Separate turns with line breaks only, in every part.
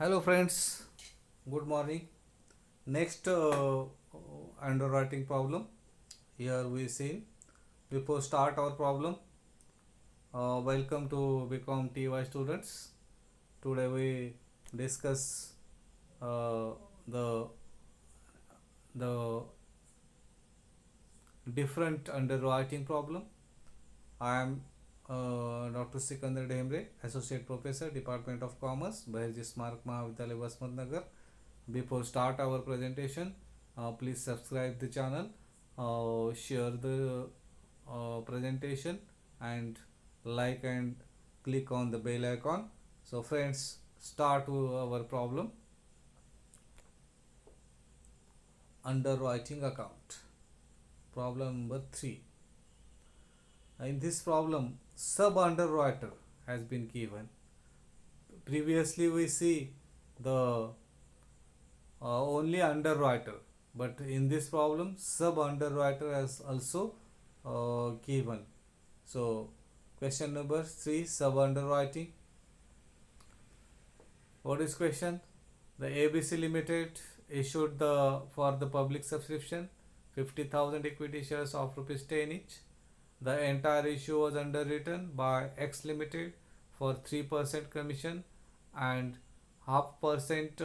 Hello friends, good morning. Next underwriting problem. Here we see. Before start our problem, welcome to Become TY students. Today we discuss uh, the the different underwriting problem. I am Dr. Sikandar Dhemre, Associate Professor, Department of Commerce, Bahirji Smarak Mahavidyalaya, Basmat Nagar. Before start our presentation, please subscribe the channel, share the presentation, and like and click on the bell icon. So friends, start our problem. Underwriting account. Problem number 3. In this problem, sub underwriter has been given. Previously we see the only underwriter, but in this problem sub underwriter has also given. So question number 3, sub underwriting. What is question? The ABC Limited issued the for the public subscription 50,000 equity shares of rupees 10 each. The entire issue was underwritten by X Limited for 3% commission and half percent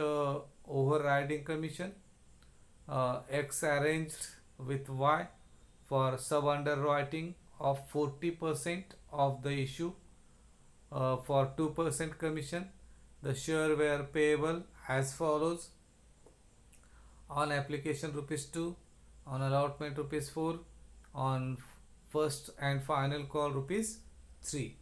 overriding commission. X arranged with Y for sub underwriting of 40% of the issue for 2% commission. The share were payable as follows: on application rupees 2, on allotment rupees 4, on first and final call rupees 3.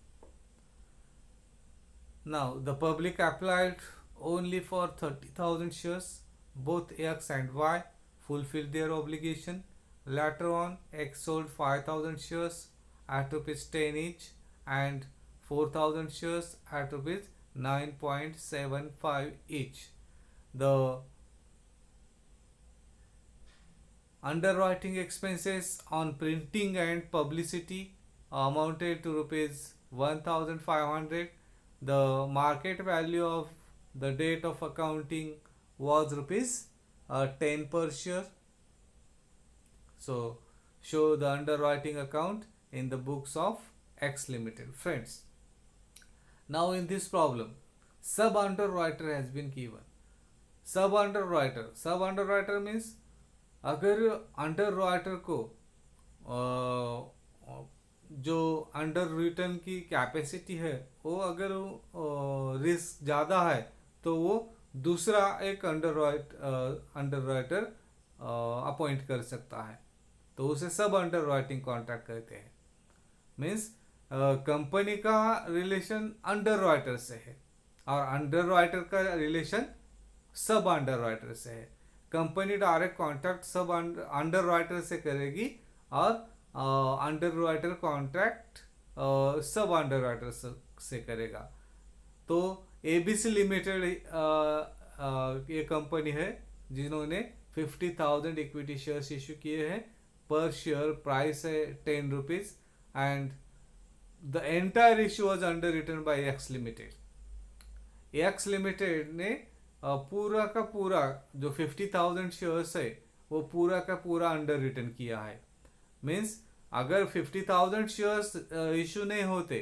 Now the public applied only for 30,000 shares. Both X and Y fulfilled their obligation. Later on, X sold 5,000 shares at rupees 10 each and 4,000 shares at rupees 9.75 each. The underwriting expenses on printing and publicity amounted to rupees 1,500. The market value of the date of accounting was rupees 10 per share. So show the underwriting account in the books of X Limited. Friends, now in this problem, sub underwriter has been given. Sub underwriter means अगर under writer को जो under return की capacity है वो अगर risk ज़्यादा है तो वो दूसरा एक अंडर राइटर अपॉइंट कर सकता है, तो उसे सब अंडर राइटिंग कॉन्ट्रैक्ट कहते हैं. मीन्स कंपनी का रिलेशन अंडर राइटर से है और अंडर राइटर का रिलेशन सब अंडर राइटर से है. कंपनी डायरेक्ट कॉन्ट्रैक्ट सब अंडर राइटर से करेगी और अंडर राइटर कॉन्ट्रैक्ट सब अंडर राइटर से करेगा. तो एबीसी लिमिटेड ये कंपनी है जिन्होंने 50,000 इक्विटी शेयर्स इशू किए हैं. पर शेयर प्राइस है 10 rupees and the entire issue was underwritten by X limited. X limited ने पूरा का पूरा जो 50,000 शेयर्स है वो पूरा का पूरा अंडर रिटर्न किया है. मीन्स अगर 50,000 शेयर्स इशू नहीं होते,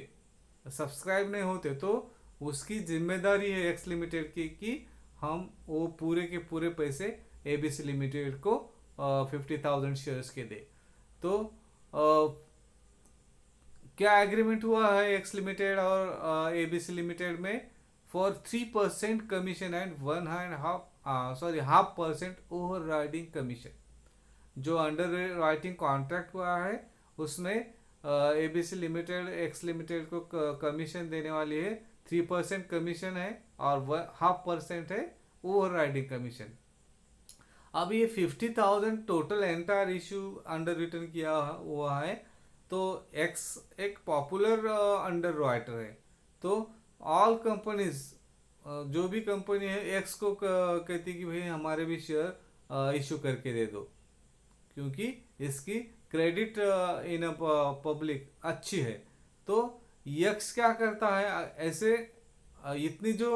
सब्सक्राइब नहीं होते, तो उसकी जिम्मेदारी है एक्स लिमिटेड की कि हम वो पूरे के पूरे पैसे एबीसी लिमिटेड को 50,000 शेयर्स के दे. तो क्या एग्रीमेंट हुआ है एक्स लिमिटेड और एबीसी लिमिटेड में? for 3% commission and half percent overriding commission. जो अंडर राइटिंग कॉन्ट्रैक्ट हुआ है उसमें एबीसी लिमिटेड एक्स लिमिटेड को कमीशन देने वाली है. 3% कमीशन है और 0.5% है ओवरराइडिंग कमीशन. अब ये 50,000 total entire issue under return किया हुआ है. तो एक्स एक पॉपुलर अंडर राइटर है. तो ऑल कंपनीज जो भी कंपनी है एक्स को कहती कि भाई हमारे भी शेयर इशू करके दे दो, क्योंकि इसकी क्रेडिट इन पब्लिक अच्छी है. तो एक्स क्या करता है, ऐसे इतनी जो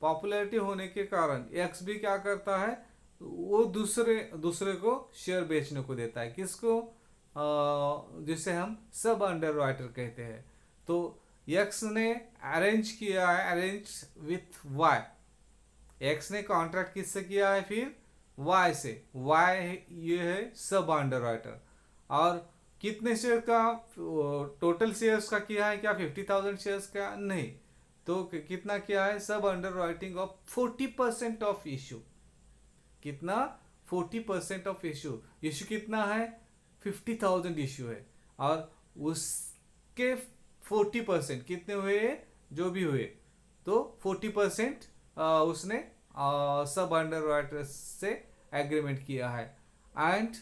पॉपुलैरिटी होने के कारण एक्स भी क्या करता है, वो दूसरे दूसरे को शेयर बेचने को देता है, किसको, जिसे हम सब अंडर राइटर कहते हैं। तो एक्स ने अरेंज किया है, अरेंज विथ वाई, एक्स ने कॉन्ट्रैक्ट किससे किया है, फिर वाई से, वाई ये है सब अंडर राइटर। और कितने शेयर का, टोटल शेयर्स का किया है क्या, 50,000 शेयर्स का नहीं, तो कितना किया है, सब under writing of 40% of issue, कितना, 40% ऑफ इशू, इशू कितना है, 50,000 इशू है, और उसके 40% कितने हुए, जो भी हुए, तो 40% उसने सब अंडर राइटर्स से एग्रीमेंट किया है। एंड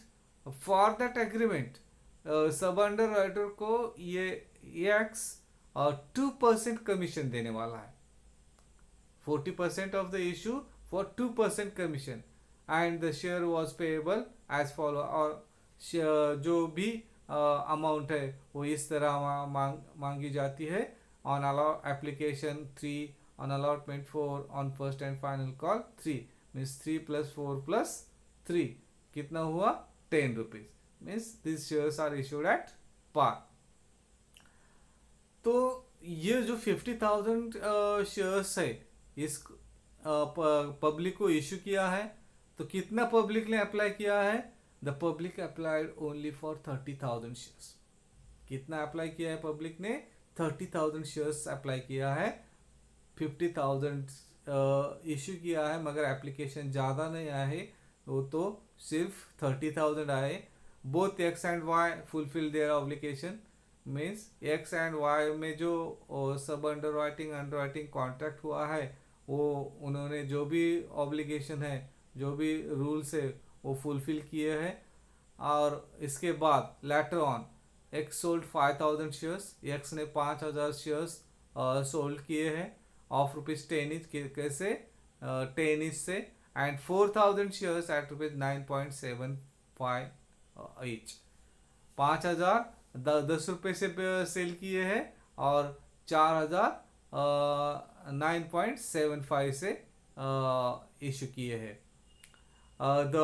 फॉर दैट एग्रीमेंट सब अंडर राइटर को ये एक्स 2% कमीशन देने वाला है, 40% of the issue for 2% commission, and the share was payable as follow, और जो भी अमाउंट है वो इस तरह मांगी जाती है, on allow application 3, on allotment 4, on first and final call 3, means 3 plus 4 plus 3 कितना हुआ, 10 rupees, means these shares are issued at par। तो ये जो 50,000 शेयर्स है, इस पब्लिक को इशू किया है, तो कितना पब्लिक ने अप्लाई किया है, the public applied only for 30,000 shares, कितना अप्लाई किया है पब्लिक ने, 30,000 शेयर्स अप्लाई किया है, 50,000 इशू किया है, मगर एप्लीकेशन ज़्यादा नहीं आए है, वो तो सिर्फ 30,000 आए। Both X and Y fulfil their obligation, means X and Y में जो सब अंडर राइटिंग कॉन्ट्रैक्ट हुआ है, वो उन्होंने जो भी ऑब्लिगेशन है, जो भी रूल्स है, वो फुलफिल किए हैं। और इसके बाद later on x sold 5,000 shares, x ने 5,000 शेयर्स सोल्ड किए हैं ऑफ रुपीज 10 ईच, कैसे, 10 ईच से, and 4,000 shares at rupees 9.75 each, 5,000 10 रुपये से सेल किए हैं, और 4,000 9.75 से इशू किए हैं। The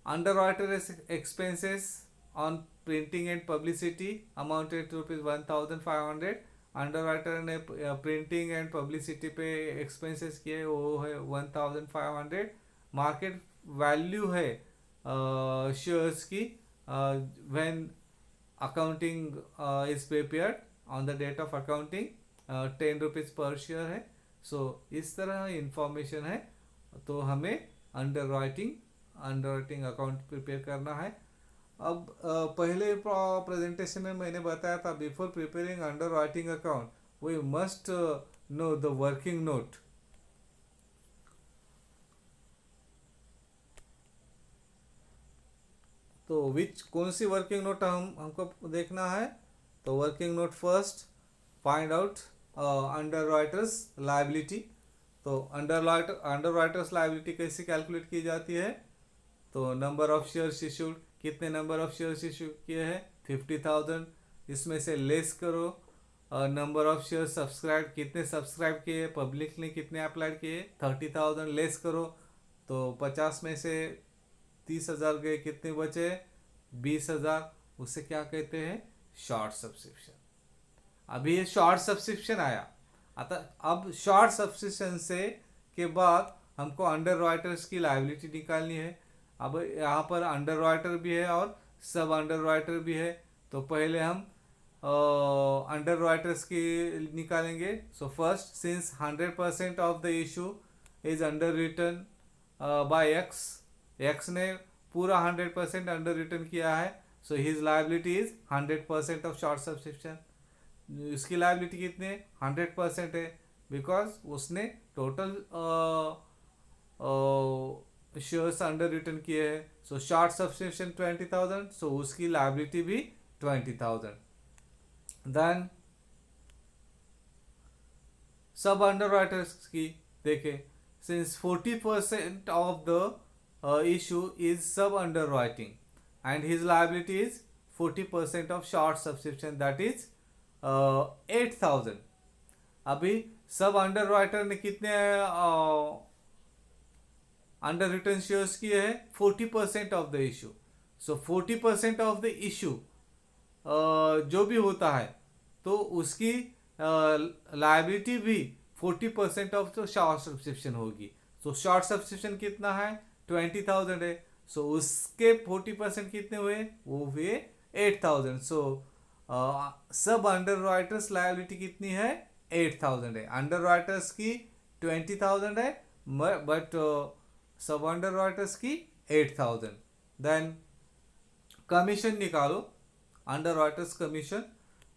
underwriter expenses on printing and publicity amounted to rupees 1,500, underwriter ने प्रिंटिंग एंड पब्लिसिटी पे एक्सपेंसेस किए, वो है 1,500। मार्केट वैल्यू है शेयर्स की when accounting is prepared on the date of accounting 10 rupees per share है। सो इस तरह इंफॉर्मेशन है, तो हमें अंडर राइटिंग अकाउंट प्रिपेयर करना है। अब पहले प्रेजेंटेशन में मैंने बताया था, before preparing underwriting account we must know the working note. तो कौन सी वर्किंग नोट हमको देखना है, तो working note first find out underwriters liability. तो अंडर राइटर्स लायबिलिटी कैसे कैलकुलेट की जाती है, तो नंबर ऑफ शेयर्स इशूड, कितने नंबर ऑफ शेयर्स इशू किए हैं, 50,000, इसमें से लेस करो नंबर ऑफ शेयर्स सब्सक्राइब, कितने सब्सक्राइब किए, पब्लिक ने कितने अप्लाइड किए, 30,000 लेस करो, तो 50 में से 30,000 गए, कितने बचे, 20,000, उसे क्या कहते हैं, शॉर्ट सब्सक्रिप्शन। अभी ये शॉर्ट सब्सक्रिप्शन आया, अतः अब शॉर्ट सब्सक्रिप्शन से के बाद हमको अंडर राइटर्स की लायबिलिटी निकालनी है। अब यहाँ पर अंडर राइटर भी है और सब अंडर राइटर भी है, तो पहले हम अंडर राइटर्स की निकालेंगे। So first, since 100% of the issue is underwritten by X ने पूरा 100% अंडर रिटन किया है, so his liability is 100% of short subscription. इसकी लायबिलिटी कितनी है, 100% है, बिकॉज उसने टोटल शेयर्स अंडर रिटर्न किए हैं। सो शॉर्ट सब्सक्रिप्शन 20,000, सो उसकी लायबिलिटी भी 20,000। देन सब अंडर राइटर्स की देखें, since 40% of the issue is sub underwriting and his liability is 40% of short subscription, that is 8,000। अभी सब अंडर राइटर ने कितने अंडर रिटर्न शेयर्स किए हैं? 40% of the issue. So 40% of the issue जो भी होता है तो उसकी लायबिलिटी भी 40% ऑफ द शॉर्ट सब्सक्रिप्शन होगी। सो शॉर्ट सब्सक्रिप्शन कितना है? 20,000 है। सो उसके 40% कितने हुए? वो हुए 8,000। सो सब अंडर राइटर्स लायबिलिटी कितनी है? 8,000 है। अंडर राइटर्स की 20,000 है, बट सब अंडर राइटर्स की 8,000। देन कमीशन निकालो, under writers commission.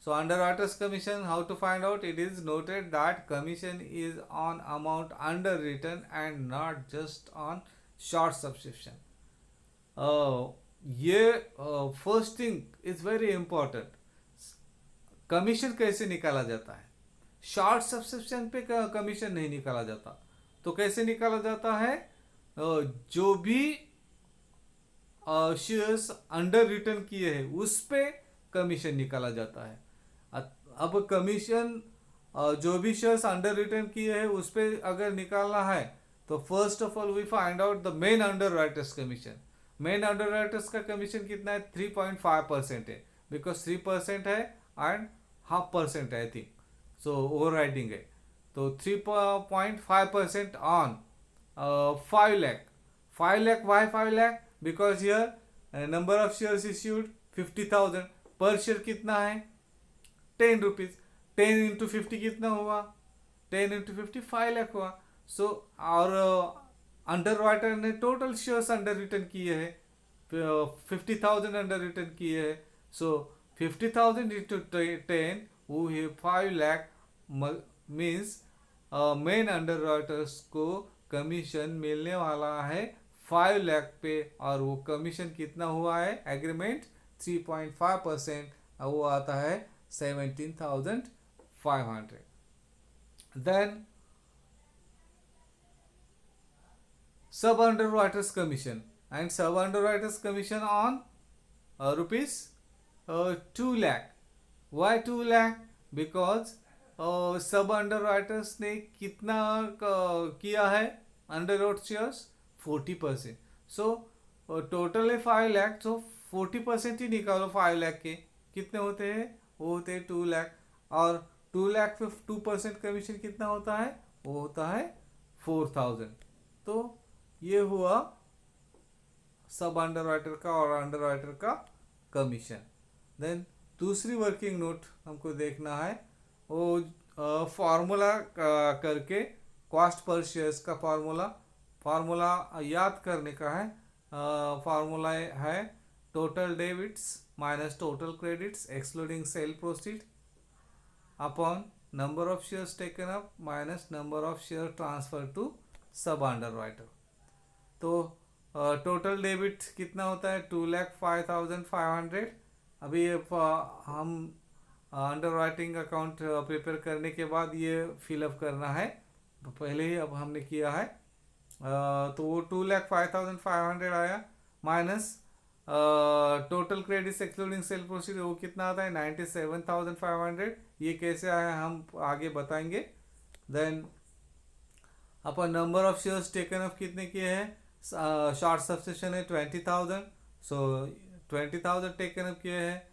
So under writer's commission, how to find out? It is noted that commission is on amount underwritten and not just on short subscription. ये first thing is very important. Commission कैसे निकाला जाता है? Short subscription पे commission नहीं निकाला जाता। तो कैसे निकाला जाता है? जो भी शेयर्स अंडर रिटर्न किए हैं उस पे कमीशन निकाला जाता है। अब कमीशन जो भी शेयर्स अंडर रिटर्न किए हैं उस पे अगर निकालना है तो first of all we find out the main underwriters commission. Main underwriters का कमीशन कितना है? 3.5% है, बिकॉज 3% है एंड 0.5% है I think. So over riding है, तो 3.5% on 5 lakh। 5 lakh, why 5 lakh? Because here number of shares issued 50,000। पर share कितना है? 10 रुपीज। 10 इंटू 50 कितना हुआ? 10 इंटू 50 5 लाख हुआ। सो और अंडर राइटर ने टोटल शेयर्स अंडर रिटर्न किए हैं, 50,000 अंडर रिटर्न किए हैं। सो 50,000 इंटू 10 वो है 5 lakh. Means main under writers को कमीशन मिलने वाला है 5 लाख पे, और वो कमीशन कितना हुआ है? एग्रीमेंट 3.5%, वो आता है 17,500। Then sub underwriters commission, and sub underwriters commission on rupees 2 lakh। Why 2 lakh? Because sub underwriters ने कितना किया है underwrote shares? 40%। So total है 5 लाख, सो 40% ही निकालो 5 लाख के, कितने होते हैं? वो होते हैं 2 लाख। और 2 लाख पे 2% कमीशन कितना होता है? वो होता है 4,000। तो ये हुआ सब अंडर राइटर का और अंडर राइटर का कमीशन। देन दूसरी वर्किंग नोट हमको देखना है, वो फार्मूला करके कॉस्ट पर शेयर्स का फार्मूला याद करने का है। फार्मूला है total debits minus total credits excluding sale proceed upon number of shares taken up minus number of share transfer to sub underwriter. तो टोटल डेबिट कितना होता है? 2,05,500। अभी ये हम अंडर राइटिंग अकाउंट प्रिपेयर करने के बाद ये फिलअप करना है, तो पहले ही अब हमने किया है। तो वो 2,05,500 आया, minus total credits excluding sale proceed वो कितना आता है? 97,500। ये कैसे आया हम आगे बताएंगे। देन अपन number of shares taken up कितने किए हैं? शॉर्ट सब्सक्रिप्शन है 20,000, सो 20,000 टेकन अप किए हैं,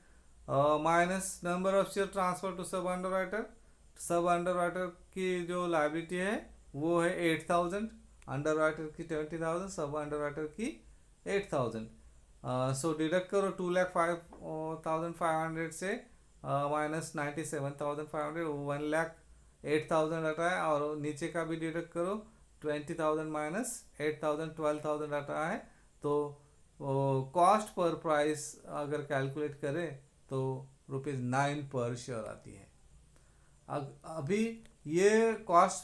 minus number of share transfer to sub underwriter. Sub underwriter की जो लायबिलिटी है वो है 8,000, अंडर राइटर की 20,000, सब अंडर राइटर की 8,000। सो डिडक्ट करो 2,05,500 से माइनस 97,500, 1,08,000 आता है, और नीचे का भी डिडक्ट करो 20,000 माइनस 8,000, 12,000 आता है। तो कॉस्ट पर प्राइस अगर कैलकुलेट करें तो ₹9 पर शेयर आती है। अभी ये कॉस्ट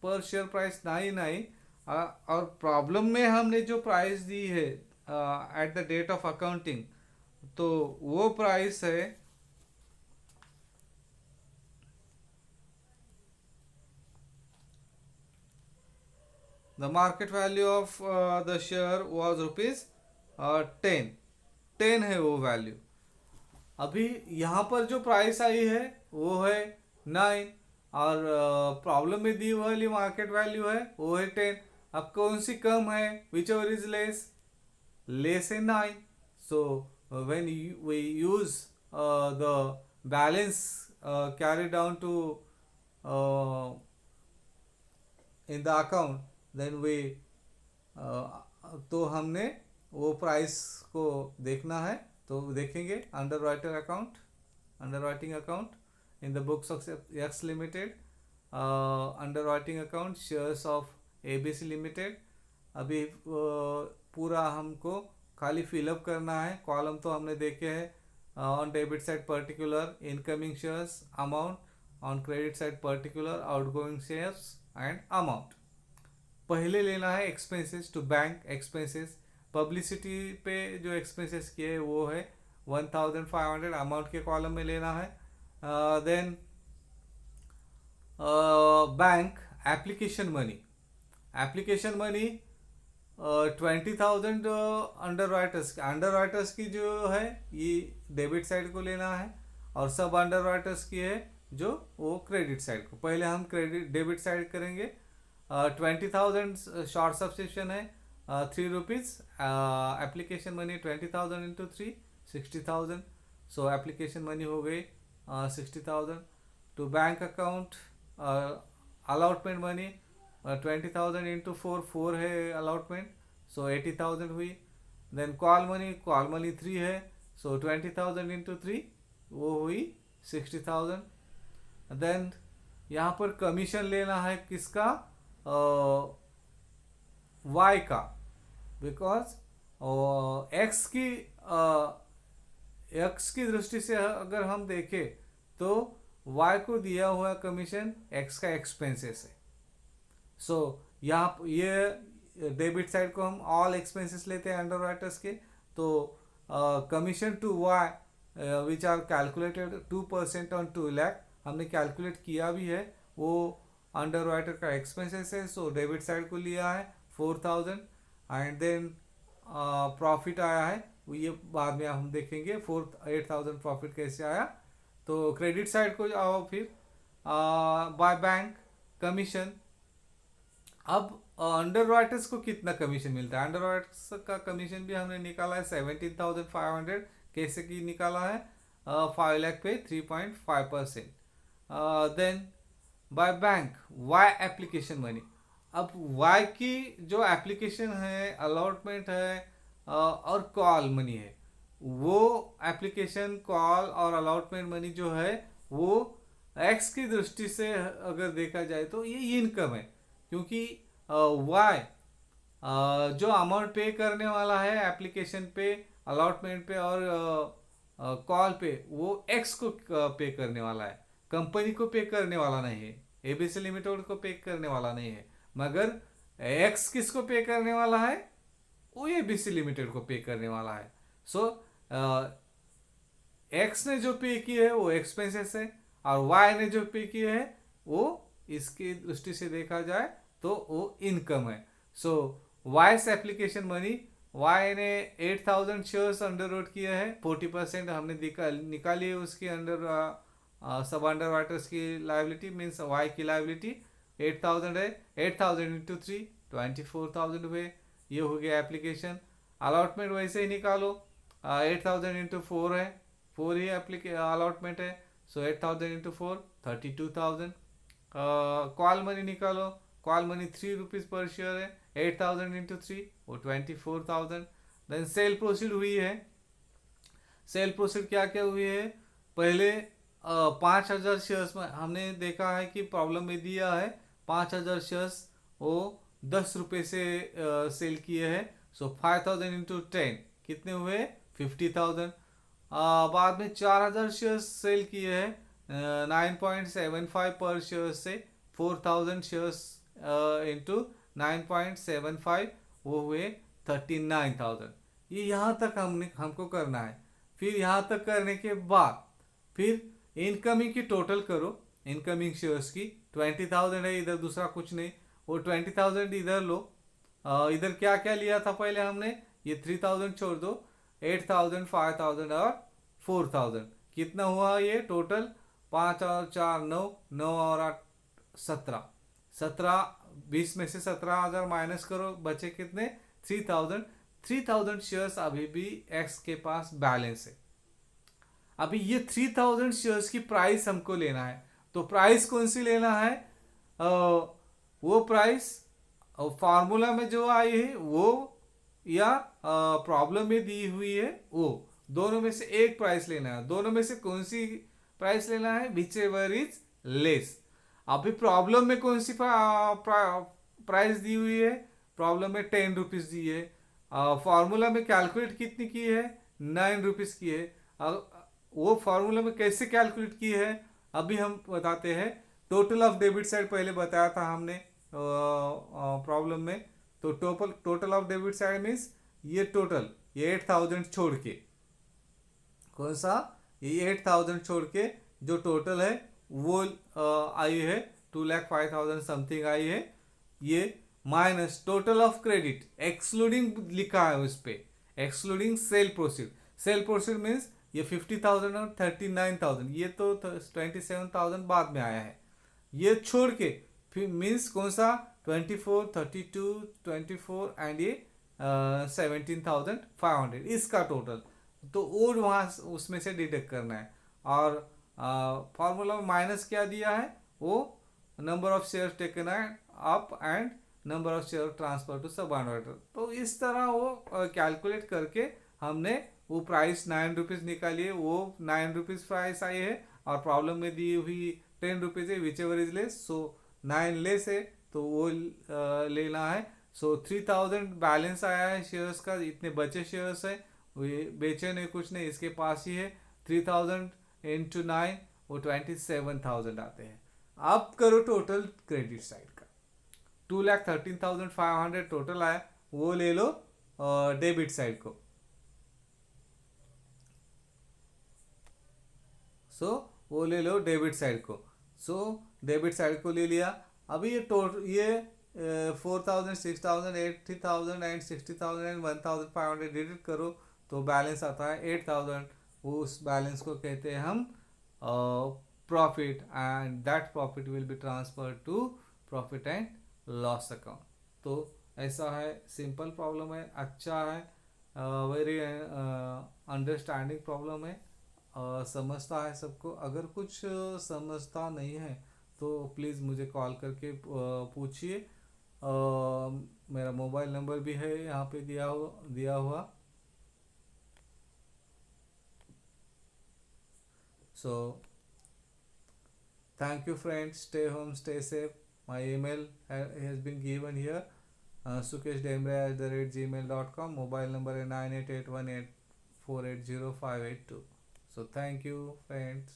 पर शेयर प्राइस नहीं, और प्रॉब्लम में हमने जो प्राइस दी है at the date of accounting, तो वो प्राइस है the market value of the share was ₹10। 10 है वो वैल्यू। अभी यहाँ पर जो प्राइस आई है वो है 9, और प्रॉब्लम में दी वाली मार्केट वैल्यू है वो है 10। अब कौन सी कम है, विच ओवर इज लेस है 9। So when we use the balance carry down to in the account, then we तो हमने वो प्राइस को देखना है, तो देखेंगे underwriting account in the books of x limited, underwriting account shares of ABC limited. अभी पूरा हमको खाली फिलअप करना है, कॉलम तो हमने देखे हैं। On debit side particular incoming shares amount, on credit side particular outgoing shares and amount. पहले लेना है expenses to bank expenses, publicity पे जो एक्सपेंसेस किए वो है 1500 अमाउंट के कॉलम में लेना है। Then bank application money 20,000 underwriters की जो है ये डेबिट साइड को लेना है, और सब अंडर राइटर्स की है जो वो क्रेडिट साइड को। पहले हम क्रेडिट डेबिट साइड करेंगे। 20,000 शॉर्ट सब्सक्रिप्शन है, 3 rupees. Application money 20,000 into 3 60,000। So application money हो गई 60,000। To bank account allotment money 20,000 into 4 है अलॉटमेंट, सो 80,000 हुई। देन कॉल मनी 3 है, सो 20,000 इंटू 3 वो हुई 60,000। देन यहाँ पर कमीशन लेना है किसका, वाई का, बिकॉज एक्स की दृष्टि से अगर हम देखें तो वाई को दिया हुआ कमीशन एक्स का एक्सपेंसेस है। सो यहाँ ये डेबिट साइड को हम ऑल एक्सपेंसेस लेते हैं अंडर राइटर्स के, तो commission to Y which are calculated 2% on 2 lakh हमने कैलकुलेट किया भी है, वो अंडर राइटर का एक्सपेंसेस है। सो डेबिट साइड को लिया है 4,000। एंड देन प्रॉफिट आया है, वो ये बाद में हम देखेंगे 8,000 प्रॉफिट कैसे आया। तो क्रेडिट साइड को आओ फिर, बाय बैंक कमीशन। अब अंडर राइटर्स को कितना कमीशन मिलता है, अंडर राइटर्स का कमीशन भी हमने निकाला है 17,500। कैसे की निकाला है, 5 लाख पे 3.5%। Then by bank Y application money. अब वाई की जो एप्लीकेशन है, अलॉटमेंट है और कॉल मनी है, वो एप्लीकेशन कॉल और अलॉटमेंट मनी जो है वो एक्स की दृष्टि से अगर देखा जाए तो ये इनकम है, क्योंकि वाई जो अमाउंट पे करने वाला है एप्लीकेशन पे, अलॉटमेंट पे और कॉल पे, वो एक्स को पे करने वाला है, कंपनी को पे करने वाला नहीं है, एबीसी लिमिटेड को पे करने वाला नहीं है। मगर एक्स किसको पे करने वाला है, वो एबीसी लिमिटेड को पे करने वाला है। सो एक्स ने जो पे की है वो एक्सपेंसेस है, और वाई ने जो पे की है वो इसकी दृष्टि से देखा जाए तो वो इनकम है। सो वाईस एप्लीकेशन मनी, वाई ने 8,000 शेयर्स अंडर रोड किया है, 40% हमने निकाली है उसकी अंडर सब अंडर राइटर्स की लाइबिलिटी, मीन्स वाई की लाइबिलिटी 8,000 है। 8,000 इंटू 3 24,000 हुए, ये हो गया एप्लीकेशन। अलॉटमेंट वैसे ही निकालो, 8,000 इंटू 4 है, 4 ही अलॉटमेंट है, सो 8,000 इंटू 4 32,000। कॉल मनी निकालो, कॉल मनी 3 रुपीज़ पर शेयर है, 8,000 इंटू 3 वो 24,000। देन सेल प्रोसीड हुई है, सेल प्रोसीड क्या क्या हुई है, पहले 5,000 शेयर्स में हमने देखा है कि प्रॉब्लम में दिया है 5,000 शेयर्स वो 10 रुपये से सेल किए हैं। सो 5,000 इंटू 10 कितने हुए, 50,000। बाद में 4,000 शेयर्स सेल किए हैं 9.75 पर शेयर से, 4,000 शेयर्स इंटू 9.75 वो हुए 39,000। ये यहाँ तक हमको करना है। फिर यहाँ तक करने के बाद फिर इनकमिंग की टोटल करो, इनकमिंग शेयर्स की 20,000 है, इधर दूसरा कुछ नहीं, वो 20,000 इधर लो। इधर क्या क्या लिया था पहले हमने, ये 3,000 छोड़ दो, 8,000 5,000 और 4,000 कितना हुआ, ये टोटल 5 और 4 9, 9 और 8 17, 17, 20 में से 17,000 माइनस करो, बचे कितने? 3000। 3000 शेयर्स अभी भी एक्स के पास बैलेंस है। अभी ये 3000 शेयर्स की प्राइस हमको लेना है। तो प्राइस कौन सी लेना है? वो प्राइस फार्मूला में जो आई है वो, या प्रॉब्लम में दी हुई है वो, दोनों में से एक प्राइस लेना है। दोनों में से कौन सी प्राइस लेना है? Which ever is less. अभी प्रॉब्लम में कौन सी प्राइस दी हुई है? प्रॉब्लम में 10 रुपीज दी है। फार्मूला में कैलकुलेट कितनी की है? 9 रुपीज की है। वो फार्मूला में कैसे कैलकुलेट की है अभी हम बताते हैं। टोटल ऑफ डेबिट साइड पहले बताया था हमने प्रॉब्लम में। तो total of debit side means ये टोटल, ये 8000 छोड़ के, कौन सा? ये 8000 छोड़ के जो टोटल है वो आई है 2,05,000 समथिंग आई है। ये minus total of credit excluding लिखा है उस पे, excluding sale proceed. Cell proceed means ये 50,000 और 39,000, ये तो 27,000 बाद में आया है। ये छोड़ के फिर मीन्स कौन सा? 24, 32, 24 एंड ये 17,500 इसका टोटल। तो वो वहाँ उसमें से डिडक्ट करना है। और फॉर्मूला में माइनस क्या दिया है? वो नंबर ऑफ शेयर टेकन है up and number of share transfer to sub inverter. तो इस तरह वो कैलकुलेट करके हमने वो प्राइस 9 रुपीज़ निकाली है। वो 9 रुपीज़ प्राइस आई है और प्रॉब्लम में दी हुई 10 रुपीज़ है, which ever is less. So 9 less है तो वो लेना है। सो 3000 बैलेंस आया है शेयर्स का, इतने बचे शेयर्स है, वो बेचे नहीं कुछ नहीं, इसके पास ही है। 3000 इंटू 9 वो 27,000 आते हैं। अब करो टोटल क्रेडिट साइड का। 2,13,500 टोटल आया, वो ले लो डेबिट साइड को। सो वो ले लो डेबिट साइड को। सो डेबिट साइड को ले लिया। अभी ये टोटल ये 4,000, 6,000, 80,000 एंड 60,000 एंड 1,500 डिडक्ट करो तो बैलेंस आता है 8,000। उस बैलेंस को कहते हैं हम profit, and that profit will be transfer to profit and loss account. तो ऐसा है, सिंपल प्रॉब्लम है, अच्छा है, वेरी अंडरस्टैंडिंग प्रॉब्लम है, समझता है सबको। अगर कुछ समझता नहीं है तो प्लीज़ मुझे कॉल करके पूछिए। मेरा मोबाइल नंबर भी है यहाँ पे दिया हुआ। So thank you friends, stay home, stay safe. My email has been given here, sukeshdemre@gmail.com। Mobile number है 98818480 582। So thank you friends.